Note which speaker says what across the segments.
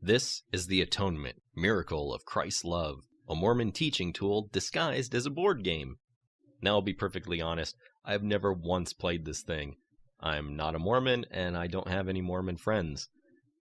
Speaker 1: This is the Atonement, Miracle of Christ's Love, a Mormon teaching tool disguised as a board game. Now, I'll be perfectly honest, I have never once played this thing. I'm not a Mormon, and I don't have any Mormon friends.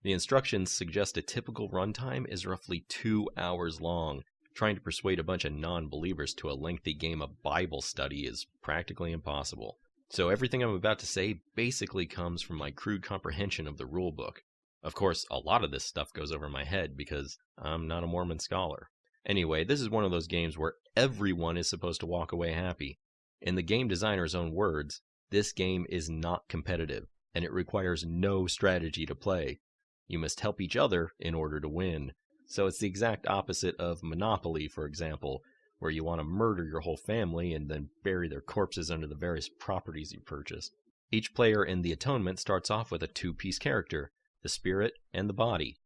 Speaker 1: The instructions suggest a typical runtime is roughly 2 hours long. Trying to persuade a bunch of non-believers to a lengthy game of Bible study is practically impossible. So everything I'm about to say basically comes from my crude comprehension of the rulebook. Of course, a lot of this stuff goes over my head because I'm not a Mormon scholar. Anyway, this is one of those games where everyone is supposed to walk away happy. In the game designer's own words, this game is not competitive, and it requires no strategy to play. You must help each other in order to win. So it's the exact opposite of Monopoly, for example, where you want to murder your whole family and then bury their corpses under the various properties you purchased. Each player in the Atonement starts off with a two-piece character, the spirit and the body.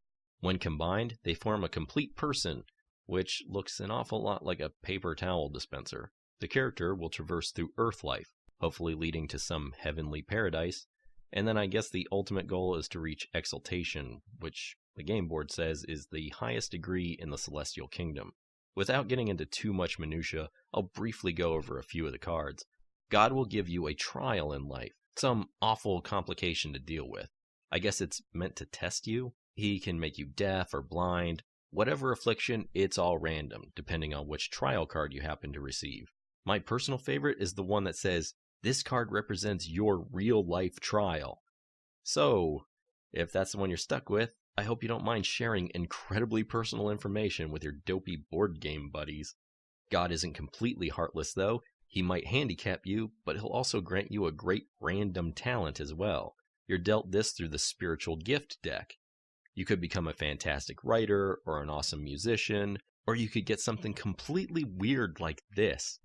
Speaker 1: When combined, they form a complete person, which looks an awful lot like a paper towel dispenser. The character will traverse through Earth life, hopefully leading to some heavenly paradise, and then I guess the ultimate goal is to reach exaltation, which the game board says is the highest degree in the celestial kingdom. Without getting into too much minutia, I'll briefly go over a few of the cards. God will give you a trial in life, some awful complication to deal with. I guess it's meant to test you. He can make you deaf or blind. Whatever affliction, it's all random, depending on which trial card you happen to receive. My personal favorite is the one that says, "This card represents your real-life trial." So, if that's the one you're stuck with, I hope you don't mind sharing incredibly personal information with your dopey board game buddies. God isn't completely heartless, though. He might handicap you, but he'll also grant you a great random talent as well. You're dealt this through the spiritual gift deck. You could become a fantastic writer or an awesome musician, or you could get something completely weird like this.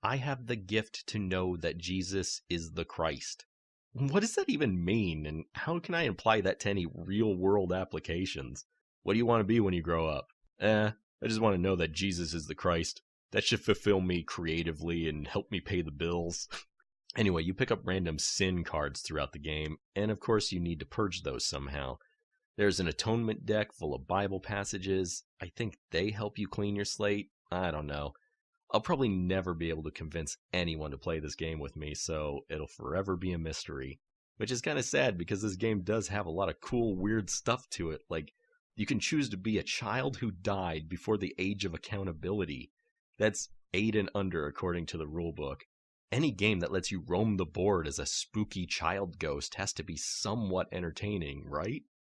Speaker 1: I have the gift to know that Jesus is the Christ. What does that even mean, and how can I apply that to any real-world applications? What do you want to be when you grow up? I just want to know that Jesus is the Christ. That should fulfill me creatively and help me pay the bills. Anyway, you pick up random sin cards throughout the game, and of course you need to purge those somehow. There's an atonement deck full of Bible passages. I think they help you clean your slate. I don't know. I'll probably never be able to convince anyone to play this game with me, so it'll forever be a mystery. Which is kind of sad because this game does have a lot of cool, weird stuff to it. Like, you can choose to be a child who died before the age of accountability. That's 8 and under according to the rulebook. Any game that lets you roam the board as a spooky child ghost has to be somewhat entertaining, right?